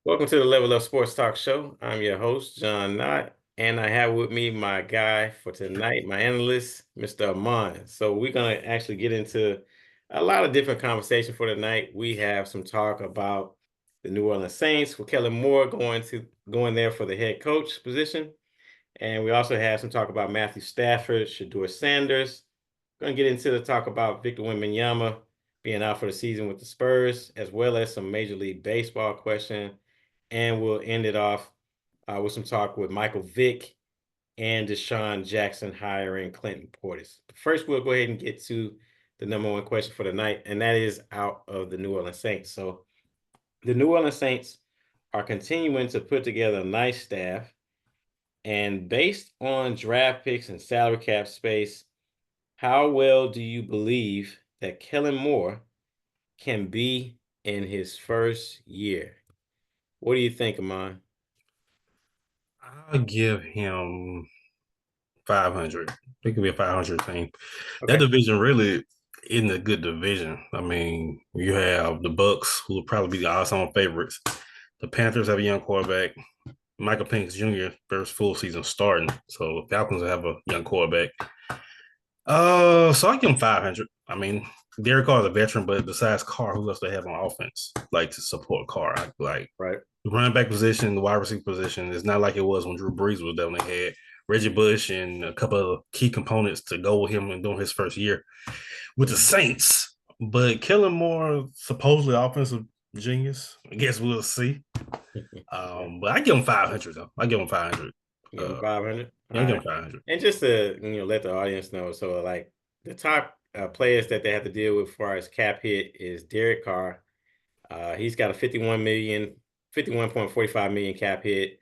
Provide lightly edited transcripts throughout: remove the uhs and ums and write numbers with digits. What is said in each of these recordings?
Welcome to the Level Up Sports Talk Show. I'm your host, John Knott, and I have with me my guy for tonight, my analyst, Mr. Amon. So we're going to actually get into a lot of different conversation for tonight. We have some talk about the New Orleans Saints with Kellen Moore going there for the head coach position. And we also have some talk about Matthew Stafford, Shedeur Sanders. Going to get into the talk about Victor Wembenyama being out for the season with the Spurs, as well as some Major League Baseball question. And we'll end it off with some talk with Michael Vick and Deshaun Jackson hiring Clinton Portis. But first, we'll go ahead and get to the number one question for the night, and that is out of the New Orleans Saints. So the New Orleans Saints are continuing to put together a nice staff. And based on draft picks and salary cap space, how well do you believe that Kellen Moore can be in his first year? What do you think, Amon? I'll give him 500. It could be a 500 team. That Okay. division really isn't a good division. I mean, you have the Bucks, who will probably be the odds-on favorites. The Panthers have a young quarterback. Michael Penix Jr. first full season starting, so the Falcons will have a young quarterback. So I give him 500. I mean, Derek Carr is a veteran, but besides Carr, who else they have on offense like to support Carr? Like Right. the running back position, the wide receiver position. It's not like it was when Drew Brees was there. They had Reggie Bush and a couple of key components to go with him and during his first year with the Saints. But Kellen Moore, supposedly offensive genius. I guess we'll see. But I give him 500 though. I give him 500. Give him 500. Yeah, All I give him right. 500. And just to let the audience know, so like the top players that they have to deal with as far as cap hit is Derek Carr. He's got a 51.45 million cap hit.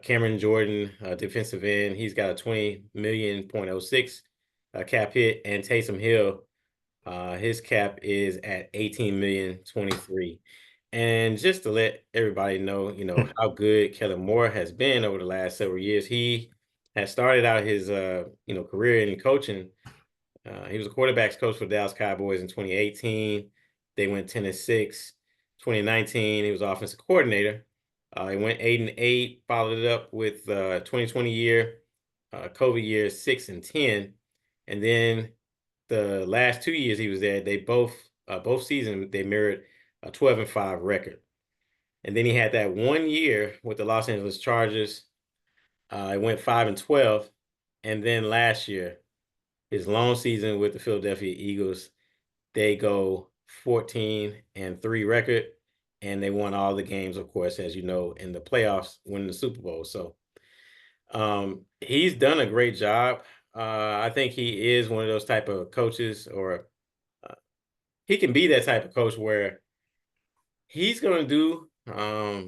Cameron Jordan, defensive end, he's got a 20.06 cap hit, and Taysom Hill, his cap is at 18.23 million. And just to let everybody know, how good Kellen Moore has been over the last several years, he has started out his, career in coaching. He was a quarterbacks coach for the Dallas Cowboys in 2018. They went 10-6. 2019, he was offensive coordinator. He went 8-8, followed it up with 2020 year, COVID year 6-10, and then the last 2 years he was there, they both seasons they mirrored a 12-5 record. And then he had that 1 year with the Los Angeles Chargers. It went 5-12, and then last year, his long season with the Philadelphia Eagles, they go 14-3 record, and they won all the games, of course, as you know, in the playoffs, winning the Super Bowl. So he's done a great job. I think he is one of those type of coaches, or he can be that type of coach where he's going to do. I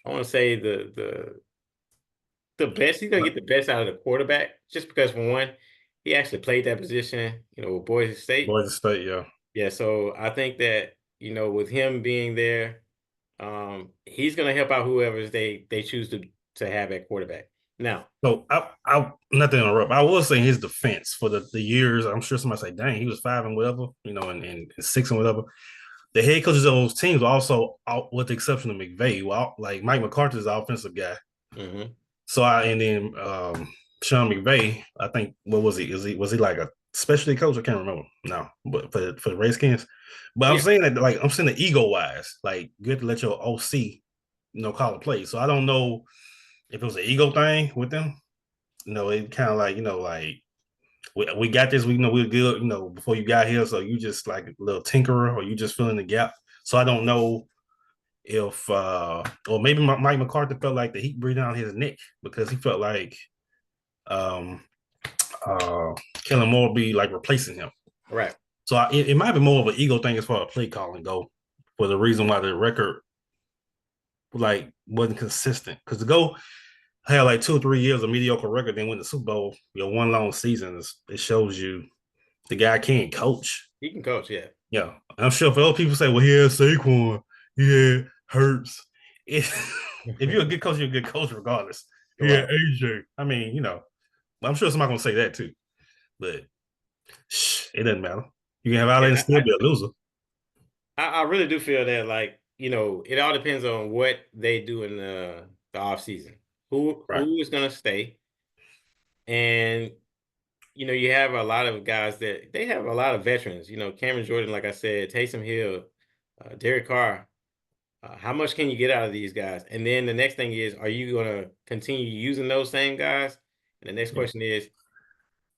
want to say the best. He's going to get the best out of the quarterback, just because for one, he actually played that position, with Boise State. Boise State, yeah. Yeah, so I think that with him being there, he's going to help out whoever they choose to have at quarterback. Now, So I not to interrupt. I was saying his defense for the years. I'm sure somebody say, "Dang, he was 5 and whatever," and 6 and whatever. The head coaches of those teams also, with the exception of McVay, well, like Mike McCarthy's the offensive guy. mm-hmm. So and then Sean McVay, I think, what was he? Was he like a specialty coach? I can't remember. No, but for the Redskins. But I'm Yeah, saying that, like, I'm saying the ego wise, like, good to let your OC, call a play. So I don't know if it was an ego thing with them. It kind of like, like, we got this. We know we're good. Before you got here, so you just like a little tinkerer, or you just filling the gap. So I don't know if, or maybe Mike McCarthy felt like the heat breathed down his neck because he felt like um, Kellen Moore be like replacing him. right. So it might be more of an ego thing as far as play calling go, for the reason why the record like wasn't consistent. Because to go had like 2 or 3 years of mediocre record, then win the Super Bowl, one long season, it shows you the guy can't coach. He can coach, yeah. Yeah, I'm sure for other people say, well, he had Saquon, he had Hurts. If you're a good coach, you're a good coach regardless. He had Right. AJ. I mean, I'm sure somebody's gonna say that too, but it doesn't matter. You can have Allen and Yeah, still be a loser. I really do feel that, like, it all depends on what they do in the off season. Who Right. who is going to stay? And you have a lot of guys that they have a lot of veterans. Cameron Jordan, like I said, Taysom Hill, Derek Carr. How much can you get out of these guys? And then the next thing is, are you going to continue using those same guys? And the next Yeah. question is,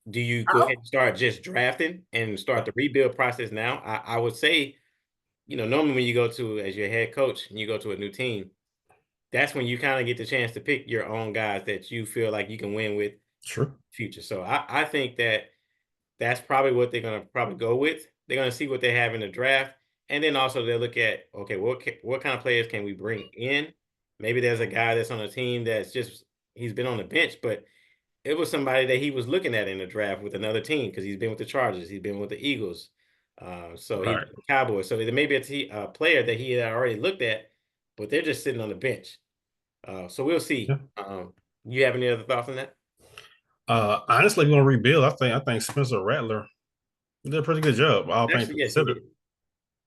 do you go ahead and start just drafting and start the rebuild process now? I would say, normally when you go to as your head coach and you go to a new team, that's when you kind of get the chance to pick your own guys that you feel like you can win with Sure. future. So I think that that's probably what they're going to probably go with. They're going to see what they have in the draft. And then also they'll look at, okay, what kind of players can we bring in? Maybe there's a guy that's on a team that's just, he's been on the bench, but it was somebody that he was looking at in the draft with another team because he's been with the Chargers, he's been with the Eagles, so he's Right. the Cowboys. So there may be a player that he had already looked at, but they're just sitting on the bench. So we'll see. Yeah. You have any other thoughts on that? Honestly, we're gonna rebuild. I think Spencer Rattler did a pretty good job, all things Actually, yes, he considered.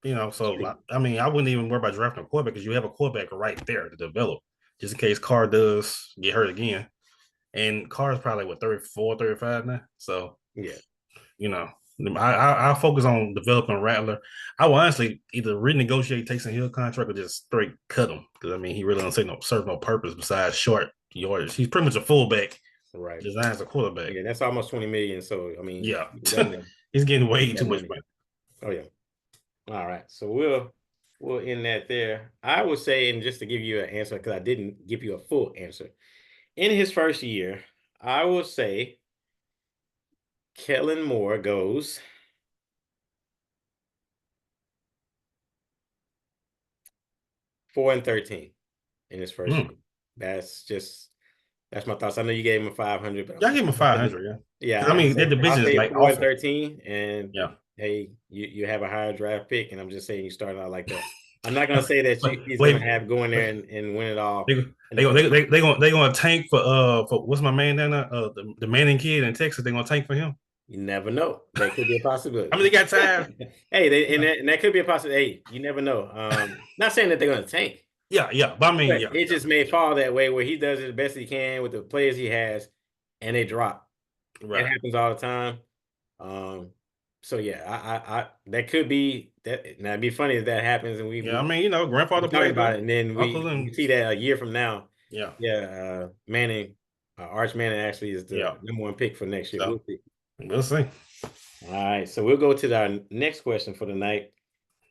did. So True. I mean, I wouldn't even worry about drafting a quarterback because you have a quarterback right there to develop, just in case Carr does get hurt again. And Carr is probably what 34, 35 now. So Yeah. you know, I'll focus on developing Rattler. I will honestly either renegotiate Taysom Hill contract or just straight cut him because I mean he really don't serve no purpose besides short yardage. He's pretty much a fullback Right. designed as a quarterback. Yeah, that's almost 20 million. So I mean, Yeah, you can definitely he's getting get way too that much money. money. Oh yeah. All right. So we'll end that there. I would say, and just to give you an answer, because I didn't give you a full answer. In his first year, I will say Kellen Moore goes 4-13 in his first Mm. year. That's my thoughts. I know you gave him a 500, but Yeah, I give him a 500. Yeah, yeah, because I I'll mean say that I'll division is say like four and awful. 13, and Yeah, hey, you have a higher draft pick, and I'm just saying you started out like that. I'm not gonna say that but he's gonna wait, have go in there wait. and win it all They in the they first they year. they they gonna tank for what's my man down there? The Manning kid in Texas. They gonna tank for him. You never know. That could be a I possibility. mean, they got time. Hey, You know. and that could be a possibility. Hey, you never know. Not saying that they're gonna tank, Yeah, yeah. But I mean, but yeah, it yeah, just may yeah. fall that way where he does it the best he can with the players he has, and they drop. It Right. happens all the time. Um, so yeah, I that could be that. Now it'd be funny if that happens and Yeah, I mean, grandfather we talking played about though. it, and then Uncle we and see that a year from now. yeah, Yeah, Manning, Arch Manning actually is the yeah. number 1 pick for next year. So We'll see. we'll see. All right, so we'll go to our next question for the night,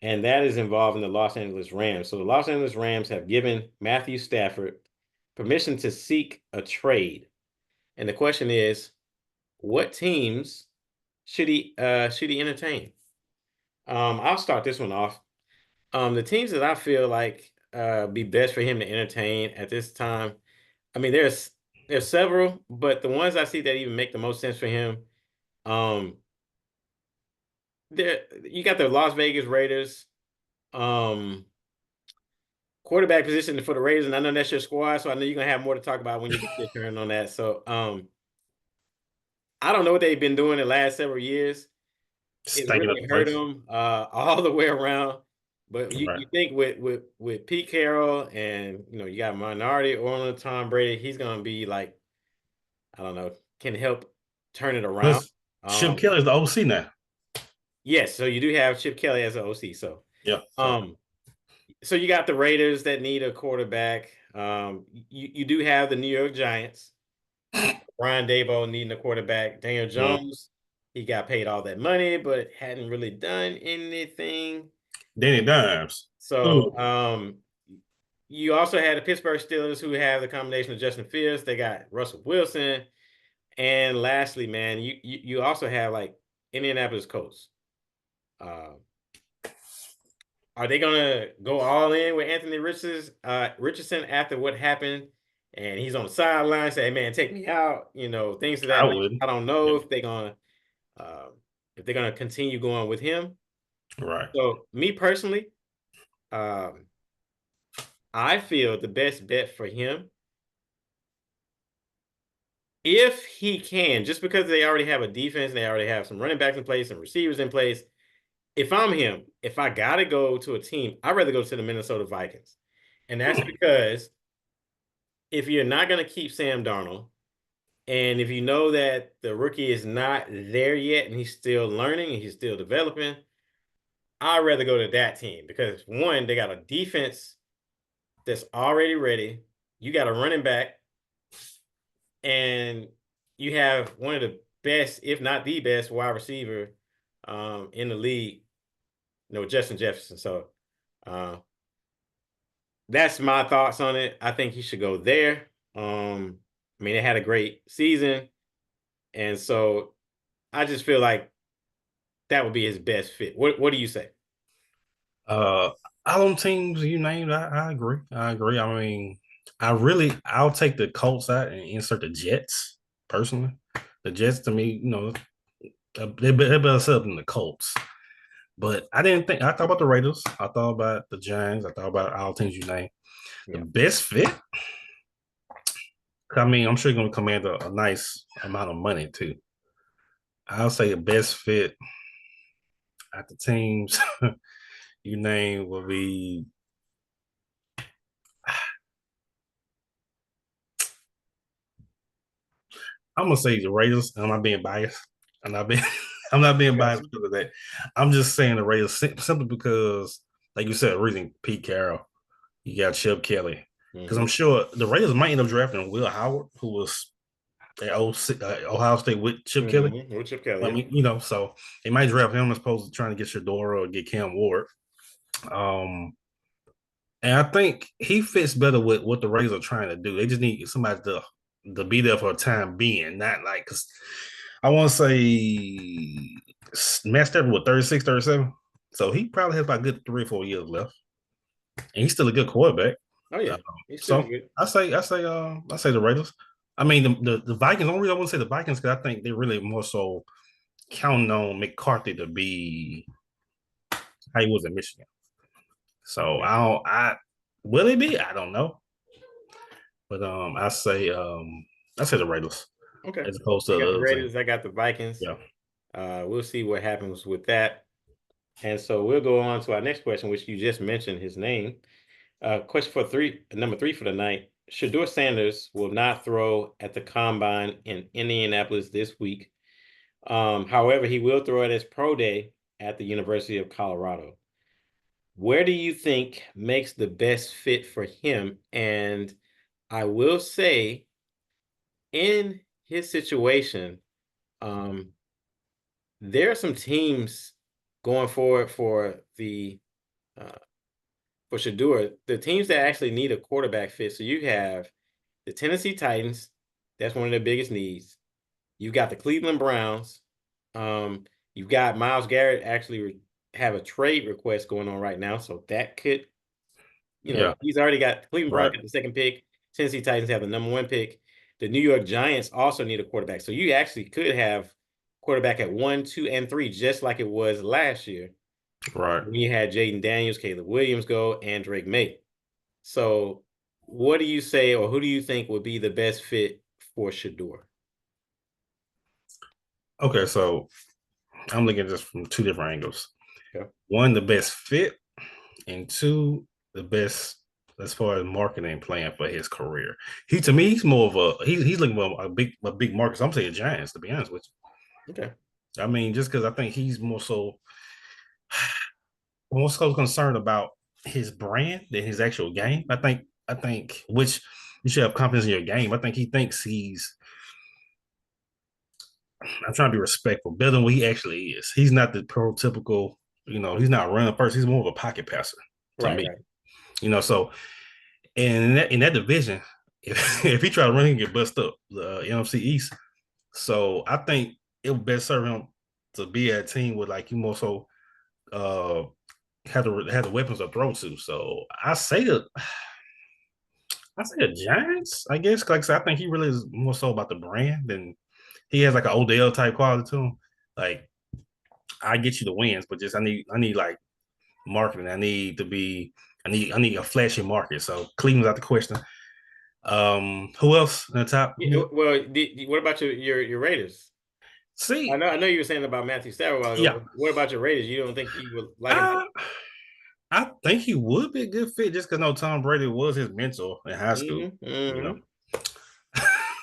and that is involving the Los Angeles Rams. So the Los Angeles Rams have given Matthew Stafford permission to seek a trade, and the question is, what teams should he entertain? I'll start this one off. The teams that I feel like be best for him to entertain at this time. I mean, there's several, but the ones I see that even make the most sense for him, um, there you got the Las Vegas Raiders, um, quarterback position for the Raiders, and I know that's your squad, so I know you're gonna have more to talk about when you get your turn on that. So, I don't know what they've been doing the last several years. It's Stinking up really the hurt place. them all the way around. But you Right. think with Pete Carroll and you got minority owner Tom Brady, he's gonna be like, I don't know, can help turn it around. Plus, Chip Um, Kelly's the OC now. yes, so you do have Chip Kelly as an OC. So Yeah. So um, so you got the Raiders that need a quarterback. You do have the New York Giants. Brian Daboll needing a quarterback. Daniel mm. Jones, he got paid all that money, but hadn't really done anything. Danny Dimes. So, Ooh. you also had the Pittsburgh Steelers who have the combination of Justin Fields. They got Russell Wilson, and lastly, man, you also have like Indianapolis Colts. Uh, are they gonna go all in with Anthony Richardson after what happened? And he's on the sideline, say, "Hey, man, take me out." Things of I that nature. would. I don't know Yeah. uh, if they're gonna continue going with him. Right. So, me personally, um, I feel the best bet for him, if he can, just because they already have a defense, they already have some running backs in place and receivers in place. if I'm him, if I gotta go to a team, I'd rather go to the Minnesota Vikings. And that's Hmm. because if you're not gonna keep Sam Darnold, and if you know that the rookie is not there yet and he's still learning and he's still developing, I'd rather go to that team because one, they got a defense that's already ready. You got a running back, and you have one of the best, if not the best, wide receiver in the league. Justin Jefferson. So uh, that's my thoughts on it. I think he should go there. I mean, they had a great season, and so I just feel like that would be his best fit. What do you say? Uh, all them teams you named, I agree. I agree. I mean, I'll take the Colts out and insert the Jets personally. The Jets to me, they're better set up than the Colts. But I didn't think. I thought about the Raiders. I thought about the Giants. I thought about all teams you named. The Yeah. best fit. I mean, I'm sure you're going to command a nice amount of money too. I'll say the best fit at the teams you name will be. I'm gonna say the Raiders. I'm not being biased. I'm not being. I'm not being biased Gotcha. because of that. I'm just saying the Raiders simply because, like you said, reason Pete Carroll, you got Chip Kelly. Because I'm Hmm. sure the Raiders might end up drafting Will Howard, who was at Ohio State with Chip Kelly. With Chip Kelly, I yeah. mean, so they might draft him as opposed to trying to get Shedeur or get Cam Ward. Um, and I think he fits better with what the Raiders are trying to do. They just need somebody to be there for a time being, not like because I want to say Matt Stafford with 36, 37. So he probably has about a good 3 or 4 years left. And he's still a good quarterback. Oh yeah, Um, he's still so good. I say the Raiders. I mean the Vikings. The only reason I want to say the Vikings because I think they're really more so counting on McCarthy to be how he was in Michigan. So Okay. I will he be? I don't know. But I say the Raiders Okay. as opposed to I the got the other team. Raiders. I got the Vikings. Yeah. We'll see what happens with that. And so we'll go on to our next question, which you just mentioned his name. Question for number three for the night. Shedeur Sanders will not throw at the combine in Indianapolis this week. However, he will throw at his pro day at the University of Colorado. Where do you think makes the best fit for him? And I will say, in his situation, um, there are some teams going forward uh, for Shedeur, the teams that actually need a quarterback fit. So you have the Tennessee Titans. That's one of their biggest needs. You've got the Cleveland Browns. Um, you've got Myles Garrett actually have a trade request going on right now, so that could, Yeah. he's already got Cleveland Browns Right. got the second pick. Tennessee Titans have the number one pick. The New York Giants also need a quarterback, so you actually could have quarterback at 1, 2, and 3, just like it was last year Right. when you had Jaden Daniels, Caleb Williams go, and Drake May. So, what do you say, or who do you think would be the best fit for Shedeur? Okay. So I'm looking at this from two different angles. Yeah. One, the best fit, and two, the best as far as marketing plan for his career. He to me, he's more of he's looking for a big market. So I'm saying Giants, to be honest with Okay. you. I mean, just because I think he's more so concerned about his brand than his actual game. I think which you should have confidence in your game. I think he thinks he's I'm trying to be respectful, better than what he actually is. He's not the prototypical, he's not running first. He's more of a pocket passer to Right. me. Right. So and in that division, if he try to run, he can get bust up the NFC East. So I think it would best serve him to be at a team with like you more so uh have the weapons to throw to. So I say the Giants, I guess. Like I said, I think he really is more so about the brand than he has like an Odell type quality to him. Like I get you the wins, but just I need like marketing. I need a flashy market. So Cleveland's out the question. Who else in the top? Yeah, well, what about your Raiders? See, I know you were saying about Matthew Stafford a while ago. yeah, But what about your Raiders? You don't think you would like him? I I think he would be a good fit just because no Tom Brady was his mentor in high school, Mm-hmm, you know.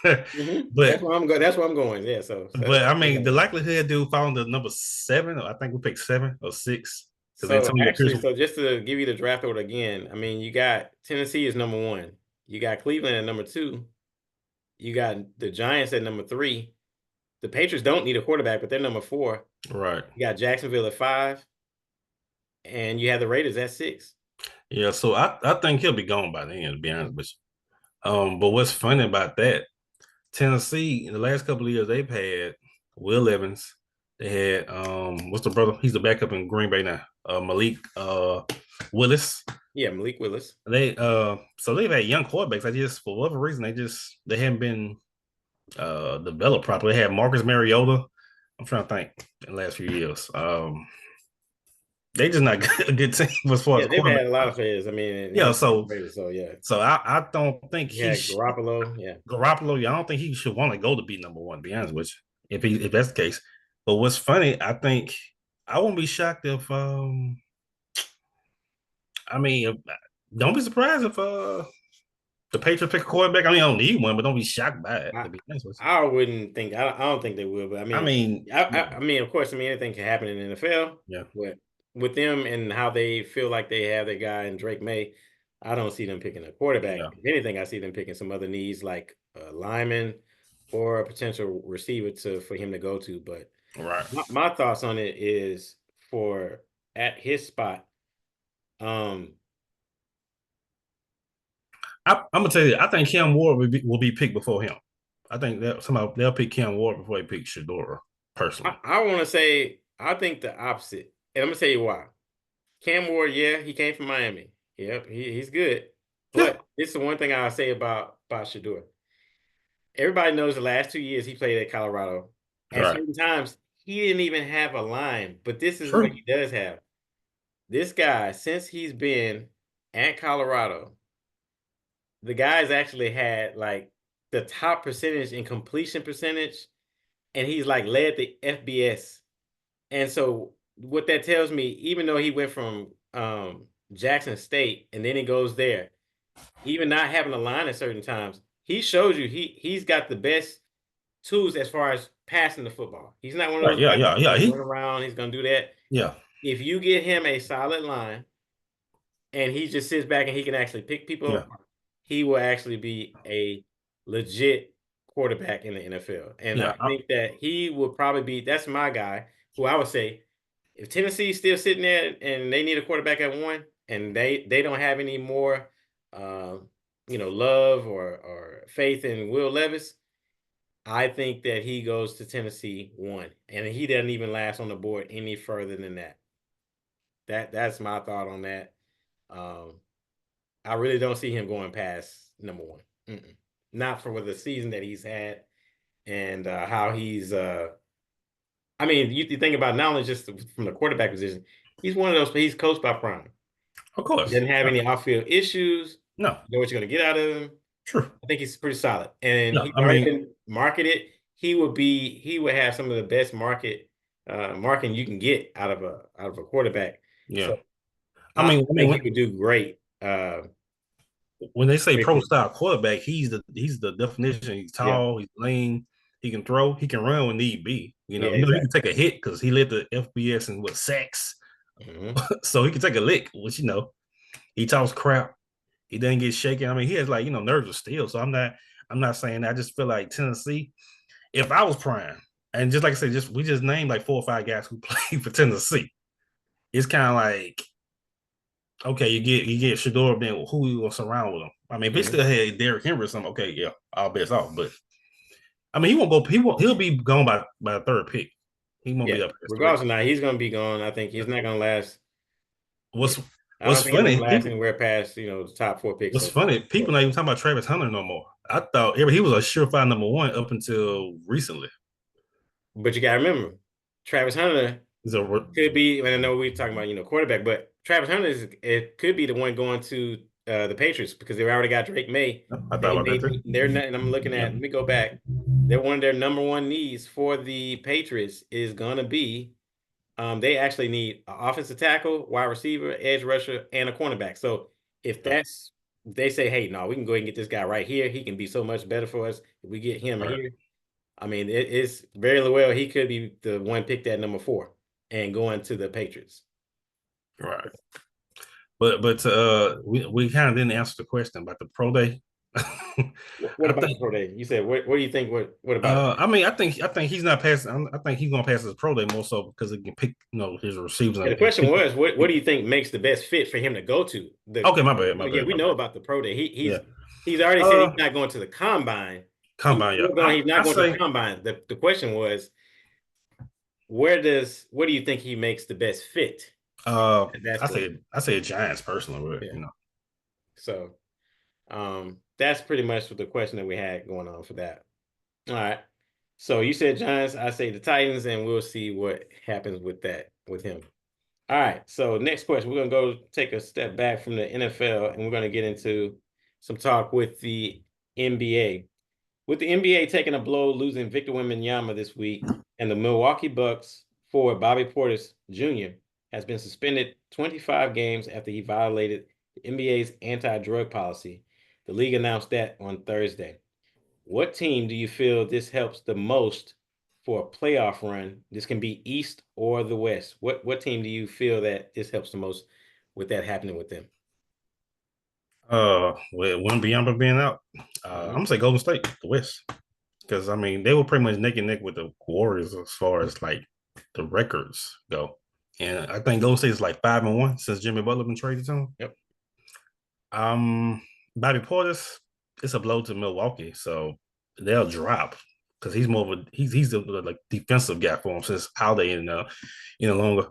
mm-hmm, mm-hmm. but That's where I'm going. Yeah. So that's but I what I'm mean, the going. likelihood dude falling to number 7, or I think we picked 7 or 6 because So Antonio Pierce. actually, so just to give you the draft order again, I mean, you got Tennessee is number 1. You got Cleveland at number 2. You got the Giants at number 3. The Patriots don't need a quarterback, but they're number 4. Right. You got Jacksonville at 5, and you have the Raiders at 6. Yeah, so I think he'll be gone by then, to be honest with you. But what's funny about that, Tennessee in the last couple of years they've had Will Evans. They had what's the brother? He's the backup in Green Bay now. Malik Willis. Yeah, Malik Willis. They so they've had young quarterbacks. I just for whatever reason they haven't been developed properly. They had Marcus Mariota. I'm trying to think in the last few years. They just not a good team as far Yeah, as they've quarterback. had a lot of players. I mean, Yeah, and so Raiders. So yeah, so I don't think you had Garoppolo. Yeah, Garoppolo. Yeah, I don't think he should want to go to be number one. To be honest with you, if that's the case. But what's funny, I think I won't be shocked if I mean don't be surprised if the Patriots pick a quarterback. I mean, I don't need one, but don't be shocked by it. I To be honest with I wouldn't think. I don't think they will. But I you, I mean, mean, I mean, of course, I mean anything can happen in the NFL. yeah, But with them and how they feel like they have their guy in Drake May, I don't see them picking a quarterback. yeah, If anything, I see them picking some other needs like a lineman or a potential receiver for him to go to. But right. my thoughts on it is for at his spot. Um, I'm gonna tell you, I think Cam Ward will be picked before him. I think that somehow they'll pick Cam Ward before they pick Shedeur, personally. I want to say I think the opposite, and I'm gonna tell you why. Cam Moore, yeah, he came from Miami. Yep, he's good. Yeah, But this is the one thing I'll say about Shedeur. Everybody knows the last 2 years he played at Colorado. At right. certain times, he didn't even have a line, but this is what True. he does have. This guy, since he's been at Colorado, the guy's actually had like the top percentage in completion percentage, and he's like led the FBS. And so what that tells me, even though he went from Jackson State and then he goes there, even not having a line at certain times, he shows you he's got the best tools as far as passing the football. He's not one of Right. those Yeah. guys Yeah. that's Yeah. gonna run around, he's gonna do that. Yeah. If you get him a solid line and he just sits back and he can actually pick people Yeah. apart, he will actually be a legit quarterback in the NFL. And I Yeah. think that he will probably be that's my guy who I would say if Tennessee's still sitting there and they need a quarterback at 1 and they don't have any more uh, love or faith in Will Levis, I think that he goes to Tennessee 1 and he doesn't even last on the board any further than that. That's my thought on that. Um, I really don't see him going past number 1. Mm-mm. Not for the season that he's had and how he's I mean, you think about not only just from the quarterback position, he's one of those. He's coached by Prime. Of He course. doesn't have Yeah. any outfield issues. No. You know what you're going to get out of him. True. I think he's pretty solid, and Yeah. he's I already mean, been marketed. He would have some of the best marketing you can get out of a quarterback. yeah. So I I mean, think he would do great. when they say Great pro fit. style quarterback, he's the definition. He's Yeah. tall, he's lean, he can throw, he can run when need be. Yeah. He can Exactly. take a hit because he led the FBS and with sacks, Hmm. so he can take a lick. Which he talks crap. He doesn't get shaken. I mean, he has nerves of steel. So I'm not saying that. I just feel like Tennessee. If I was Prime, and just like I said, we just named like 4 or 5 guys who play for Tennessee. It's kind of like, okay, you get Shedeur, then who you gonna surround with him? I mean, if they Hmm. still had Derrick Henry or something, okay, yeah, all bets off. But I mean, he won't go. He'll be gone by the third pick. He won't Yeah. be up as 3. Regardless of not, he's going to be gone. I think he's not going to last. Yeah. What's I What's don't think he's gonna funny? last anywhere past the top 4 picks. What's funny? People not even talking about Travis Hunter no more. I thought he was a surefire number 1 up until recently. But you gotta remember, Travis Hunter He's a could be. And I know we're talking about quarterback, but Travis Hunter it could be the one going to the Patriots because they already got Drake May. I thought about that too. And I'm looking at. Let me go back. They're one of their number one needs for the Patriots is gonna be. They actually need an offensive tackle, wide receiver, edge rusher, and a cornerback. So if that's they say, hey, no, we can go ahead and get this guy right here. He can be so much better for us if we get him Right. here. I mean, it's very well he could be the one picked at number 4 and going to the Patriots. Right. But we kind of didn't answer the question about the pro day. What I about the think pro day? You said what do you think? What about it? I mean I think he's not passing. I think he's gonna pass his pro day more so because he can pick his receivers Yeah, the and question pick. was, what do you think makes the best fit for him to go to? Okay, my bad, Yeah, we my know bad. about the pro day. Yeah. He's already said he's Uh not going to the combine. Combine, yeah. He's not I going to the say combine. The question was, what do you think he makes the best fit at that sport? I say Giants personally, Yeah. you know. So that's pretty much the question that we had going on for that. All right. So you said Giants, I say the Titans, and we'll see what happens with that with him. All right. So next question, we're gonna go take a step back from the NFL, and we're gonna get into some talk with the NBA. With the NBA taking a blow, losing Victor Wembenyama this week, and the Milwaukee Bucks forward Bobby Portis Jr. has been suspended 25 games after he violated the NBA's anti-drug policy. The league announced that on Thursday. What team do you feel this helps the most for a playoff run? This can be East or the West. What team do you feel that this helps the most with that happening with them? With Wembenyama being out, I'm gonna say Golden State, the West, because I mean they were pretty much neck and neck with the Warriors as far as like the records go, and I think Golden State is like 5-1 since Jimmy Butler been traded to him. Yep. Um, Bobby Portis, it's a blow to Milwaukee, so they'll drop because he's more of a he's the like defensive guy for him since Holiday in longer.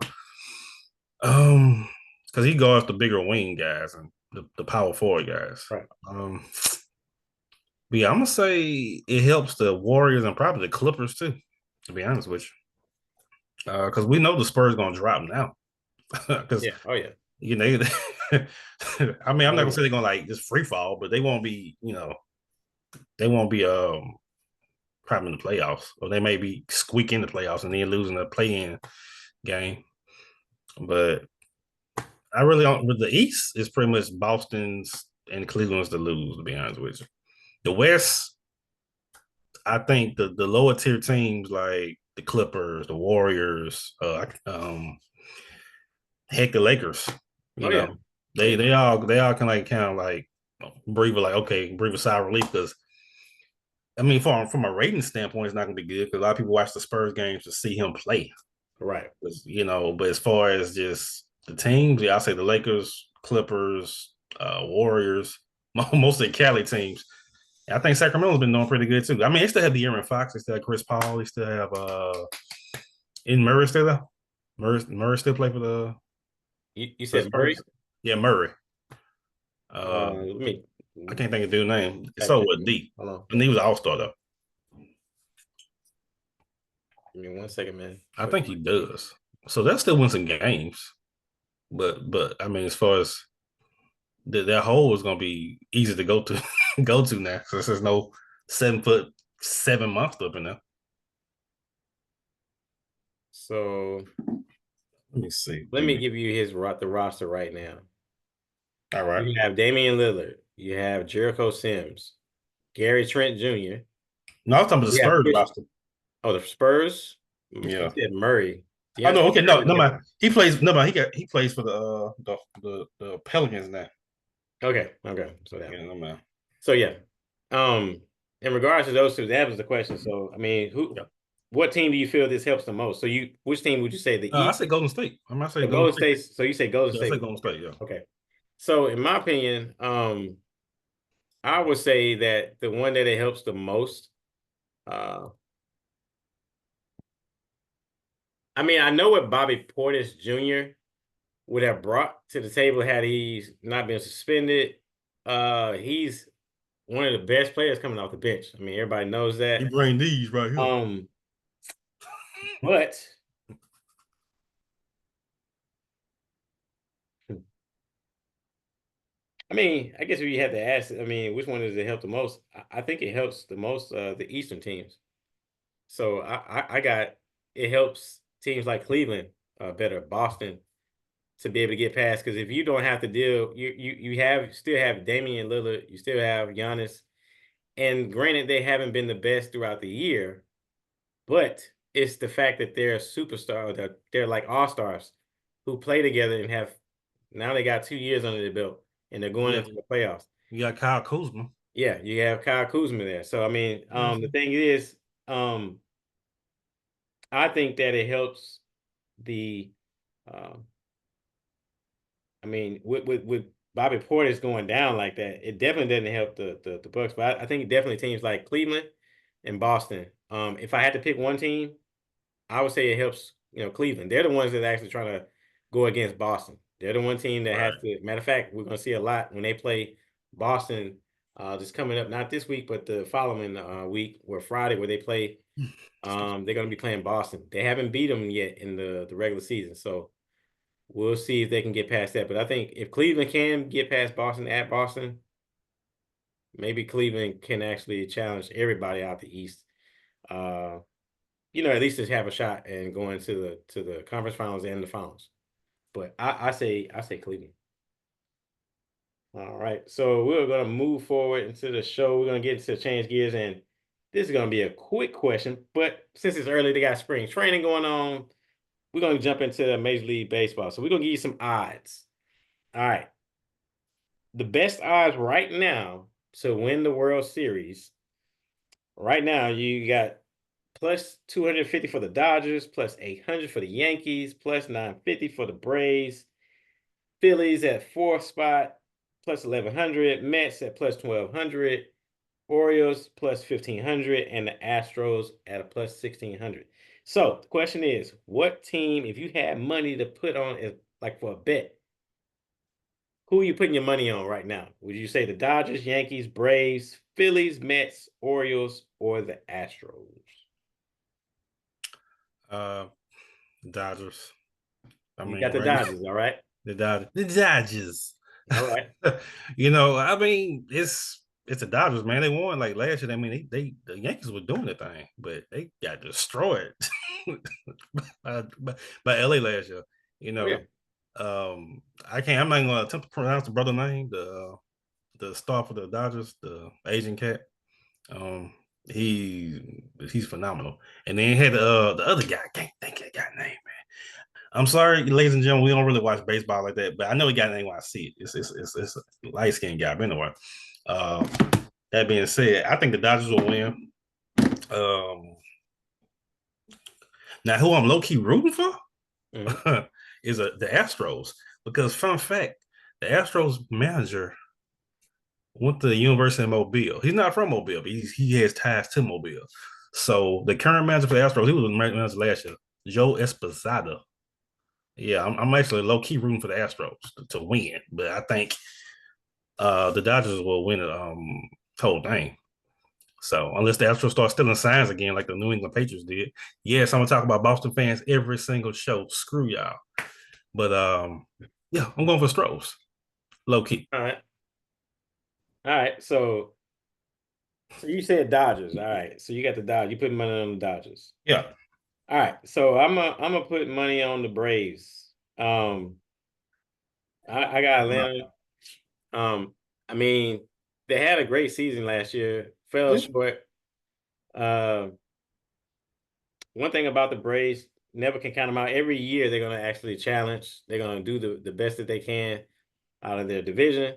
Because he guards the bigger wing guys and the power forward guys. Right. But yeah, I'm gonna say it helps the Warriors and probably the Clippers too. To be honest with you, because we know the Spurs gonna drop now. Because Yeah. Oh yeah. you know, I mean, I'm Oh not gonna yeah. say they're gonna like just free fall, but they won't be, they won't be probably in the playoffs, or they may be squeak in the playoffs and then losing the play-in game. But I really don't. With the East, it's pretty much Boston's and Cleveland's to lose. To be honest with you, the West, I think the lower tier teams like the Clippers, the Warriors, heck, the Lakers. Oh You yeah. know, Oh yeah. they all can like kind of like breathe a sigh of relief because I mean from a rating standpoint, it's not gonna be good because a lot of people watch the Spurs games to see him play. Right. But as far as just the teams, yeah, I say the Lakers, Clippers, Warriors, mostly Cali teams. I think Sacramento's been doing pretty good too. I mean, they still have the Aaron Fox, they still have Chris Paul, they still have in Murray still there. Murray still play You for the said Murray? Spurs. Yeah, Murray. Let me I can't think of dude's name. fact So check what this. D. Hold on. And he was an all-star though. Give me 1 second, man. I think he does. So they'll still win some games. But I mean, as far as that hole is gonna be easy to go to go to now. So there's no 7 foot 7 months up in there. So Let me see. let me give you the roster right now. All right. You have Damian Lillard. You have Jericho Sims, Gary Trent Jr. No, I was talking about the You have Spurs Chris. roster. Oh, the Spurs. You Yeah. said Murray. Oh Yeah. no, okay, no, man. He plays no man, he plays for the Pelicans now. Okay. Okay. So that. Yeah, no man. So yeah. Um. In regards to those two, that was the question. So I mean, Yeah. what team do you feel this helps the most? So which team would you say the I East? say Golden State. I'm not saying The Golden Golden State. State. So you say Golden Yeah, I say State. Golden State, yeah. Okay. So in my opinion, I would say that the one that it helps the most, uh, I mean, I know what Bobby Portis Jr. would have brought to the table had he not been suspended. He's one of the best players coming off the bench. I mean, everybody knows He that. bring these right here. But I mean, I guess if you had to ask, I mean, which one does it help the most? I think it helps the most the Eastern teams. So I got it helps teams like Cleveland better, Boston to be able to get past. Because if you don't have to deal, you have still have Damian Lillard, you still have Giannis, and granted they haven't been the best throughout the year, but it's the fact that they're a superstar, that they're like all stars who play together and have now they got 2 years under their belt and they're going Yeah, into the playoffs. you got Kyle Kuzma. Yeah, you have Kyle Kuzma there. So I mean, the thing is, um, I think that it helps the um, I mean, with Bobby Portis going down like that, it definitely doesn't help the Bucks. But I think definitely teams like Cleveland and Boston. If I had to pick one team, I would say it helps, Cleveland. They're the ones that are actually trying to go against Boston. They're the one team that has Right. to. Matter of fact, we're going to see a lot when they play Boston. Just coming up, not this week, but the following week, or Friday, where they play. They're going to be playing Boston. They haven't beat them yet in the regular season, so we'll see if they can get past that. But I think if Cleveland can get past Boston at Boston, maybe Cleveland can actually challenge everybody out the East. Uh, at least just have a shot and go into the conference finals and the finals. But I say Cleveland. All right. So we're gonna move forward into the show. We're gonna get into change gears, and this is gonna be a quick question. But since it's early, they got spring training going on. We're gonna jump into Major League Baseball. So we're gonna give you some odds. All right. The best odds right now to win the World Series. Right now, you got plus 250 for the Dodgers, plus 800 for the Yankees, plus 950 for the Braves, Phillies at fourth spot, plus 1100, Mets at plus 1200, Orioles plus 1500, and the Astros at a plus 1600. So the question is, what team, if you had money to put on as like for a bet, who are you putting your money on right now? Would you say the Dodgers, Yankees, Braves, Phillies, Mets, Orioles, or the Astros? Uh, Dodgers. I You mean, got the right now, Dodgers, all right? the Dodgers. The Dodgers. All right. I mean, it's the Dodgers, man. They won like last year. I mean, the Yankees were doing the thing, but they got destroyed by LA last year. You Oh yeah. know, I can't. I'm not even gonna attempt to pronounce the brother name. The star for the Dodgers, the Asian cat. Um, he's phenomenal. And then had the other guy. I can't think of the guy's name. I'm sorry, ladies and gentlemen, we don't really watch baseball like that, but I know he got a name when I see it. It's a light skinned guy, but anyway. Uh, that being said, I think the Dodgers will win. Um, Now, who I'm low key rooting for Mhm. is the Astros, because fun fact, the Astros manager went to the University of Mobile. He's not from Mobile, but he has ties to Mobile. So the current manager for the Astros, he was the manager last year, Joe Esposito. Yeah, I'm actually low key rooting for the Astros to win, but I think the Dodgers will win the whole thing. So unless the Astros start stealing signs again, like the New England Patriots did, yes, I'm gonna talk about Boston fans every single show. Screw y'all. But yeah, I'm going for Stros, low key. All right. All right. So you said Dodgers. All right. So you got the Dodgers. You put money on the Dodgers. Yeah, All right. So I'm gonna put money on the Braves. I got Atlanta. Um, I mean, they had a great season last year. Fell yeah. short. Uh, One thing about the Braves, never can count them out. Every year they're gonna actually challenge. They're gonna do the best that they can out of their division.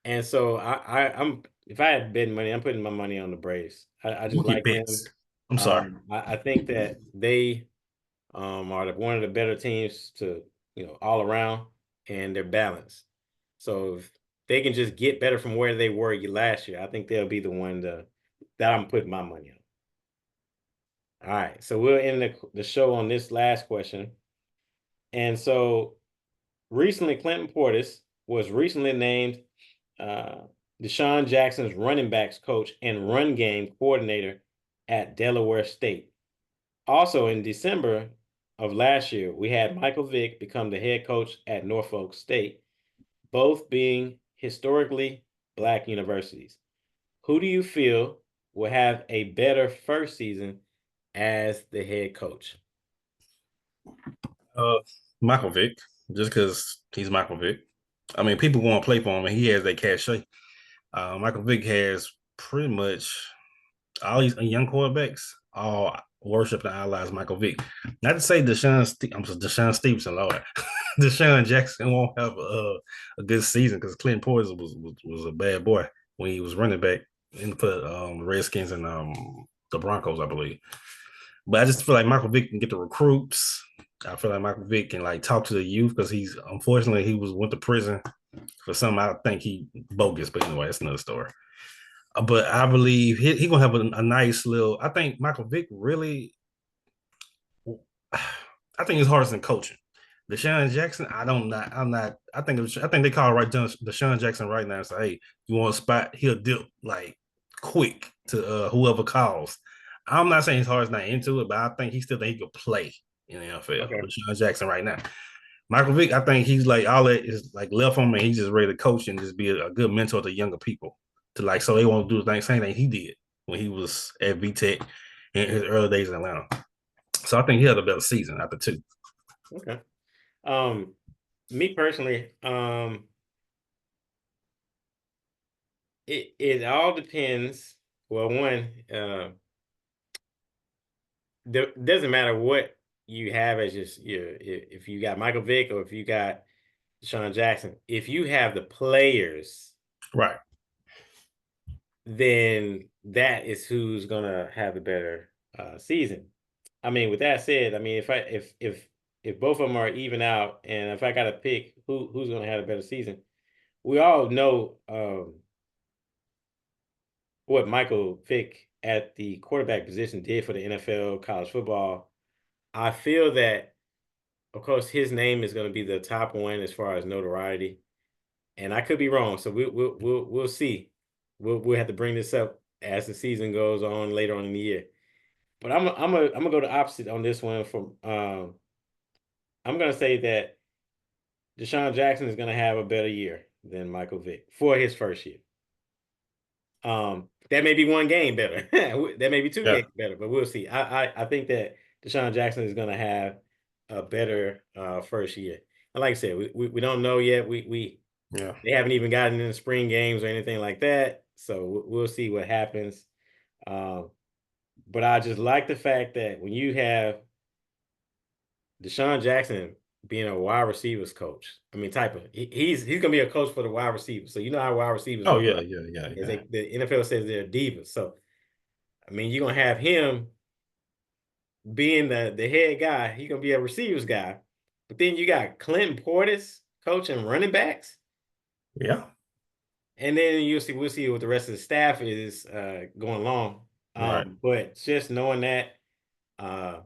And so I'm if I had betting money, I'm putting my money on the Braves. I just Look at like them. bets. I'm sorry. I think that they are one of the better teams to all around, and they're balanced. So if they can just get better from where they were last year, I think they'll be the one that I'm putting my money on. All right, so we'll end the show on this last question. And so recently, Clinton Portis was recently named uh, Deshaun Jackson's running backs coach and run game coordinator at Delaware State. Also, in December of last year, we had Michael Vick become the head coach at Norfolk State, both being historically Black universities. Who do you feel will have a better first season as the head coach? Uh, Michael Vick, just because he's Michael Vick. I mean, people want to play for him, and he has that cachet. Michael Vick has pretty much all these young quarterbacks all worship and idolize Michael Vick. Not to say Deshaun Stevenson, Lord, Deshaun Jackson won't have a good season because Clinton Portis was a bad boy when he was running back in for the Redskins and the Broncos, I believe. But I just feel like Michael Vick can get the recruits. I feel like Michael Vick can like talk to the youth because he's unfortunately he went to prison for something I think he bogus. But anyway, that's another story. But I believe he gonna have a nice little. I think Michael Vick really. I think it's hardest than coaching. Deshaun Jackson, I'm not. I think they call right Deshaun Jackson right now and say, hey, you want a spot? He'll dip like quick to whoever calls. I'm not saying his heart's not into it, but I think he still think he could play in the NFL. Okay. Deshaun Jackson right now. Michael Vick, I think he's like all that is like left on him, and he's just ready to coach and just be a good mentor to younger people. To like, so they want to do the same thing he did when he was at VTech in his early days in Atlanta. So I think he had a better season after two. Okay. Me personally, it all depends. Well, one, doesn't matter what you have as your if you got Michael Vick or if you got Deshaun Jackson, if you have the players, right, then that is who's gonna have the better season. I mean, with that said, I mean if both of them are even out, and if I got to pick who's gonna have a better season, we all know what Michael Vick at the quarterback position did for the NFL, college football. I feel that, of course, his name is going to be the top one as far as notoriety, and I could be wrong. So we'll see. We'll have to bring this up as the season goes on later on in the year. But I'm gonna go the opposite on this one. From I'm gonna say that Deshaun Jackson is gonna have a better year than Michael Vick for his first year. That may be one game better. That may be two yeah, games better, but we'll see. I think that Deshaun Jackson is going to have a better first year. And like I said, we don't know yet. yeah, They haven't even gotten in the spring games or anything like that, so we'll see what happens. But I just like the fact that when you have Deshaun Jackson being a wide receivers coach, I mean, he's gonna be a coach for the wide receivers. So you know how wide receivers oh are. yeah, yeah, yeah, yeah, The NFL says they're divas. So I mean, you're gonna have him being the head guy. He's gonna be a receivers guy. But then you got Clinton Portis coaching running backs, yeah, and then we'll see what the rest of the staff is going along. right. But just knowing that, uh,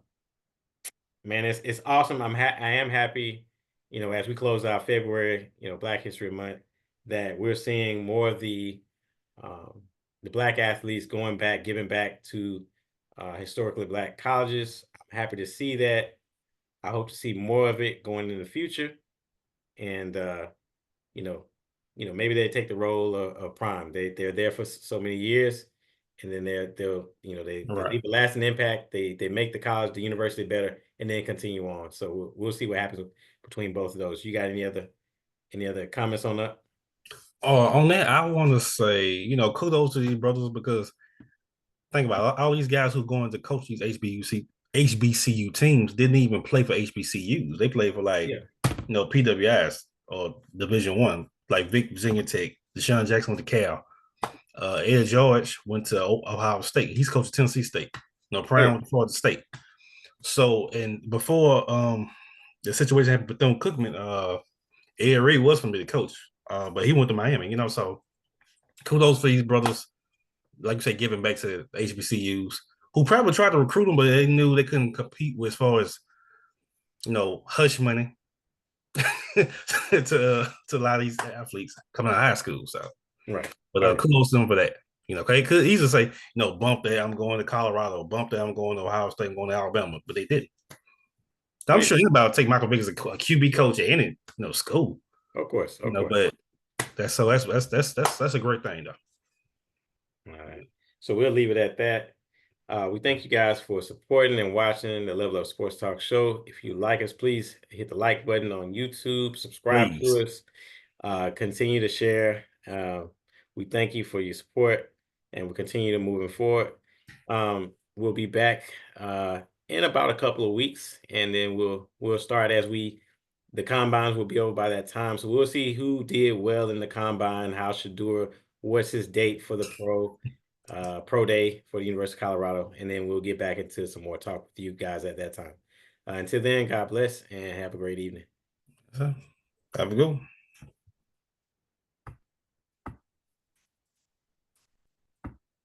man, it's awesome. I am happy, as we close out February, Black History Month, that we're seeing more of um, the Black athletes going back, giving back to historically Black colleges. I'm happy to see that. I hope to see more of it going in the future, and you know, maybe they take the role of prime. They're there for so many years, and then they Right. leave a lasting impact. They make the college, the university better, and then continue on. So we'll see what happens between both of those. You got any other comments on that? On that, I want to say, kudos to these brothers because think about it, all these guys who are going to coach these HBCU teams didn't even play for HBCUs. They played for like, Yeah. PWIs or Division One, like Vick, Virginia Tech. Deshaun Jackson went to Cal. Ed George went to Ohio State. He's coached Tennessee State. Oh, Brown yeah. went to Florida State. So, and before the situation happened with Bethune Cookman, Ed Reed was from the coach, but he went to Miami. So kudos for these brothers, like you say, giving back to the HBCUs who probably tried to recruit them, but they knew they couldn't compete with as far as hush money to a lot of these athletes coming out of high school. So, Right. but Oh, yeah. kudos to them for that. They could easily say, bump that, I'm going to Colorado, bump that, I'm going to Ohio State, I'm going to Alabama, but they didn't. Oh, I'm yeah. sure he's about to take Michael Vick as a QB coach at any school. Of course. Of course. But That's a great thing though. All right. So we'll leave it at that. We thank you guys for supporting and watching the Level Up Sports Talk show. If you like us, please hit the like button on YouTube, subscribe Please. to us, continue to share. We thank you for your support, and we'll continue to moving forward. We'll be back in about a couple of weeks, and then we'll start the combines will be over by that time. So we'll see who did well in the combine, how Shedeur, what's his date for the pro day for the University of Colorado, and then we'll get back into some more talk with you guys at that time. Until then, God bless and have a great evening. So, have a good one.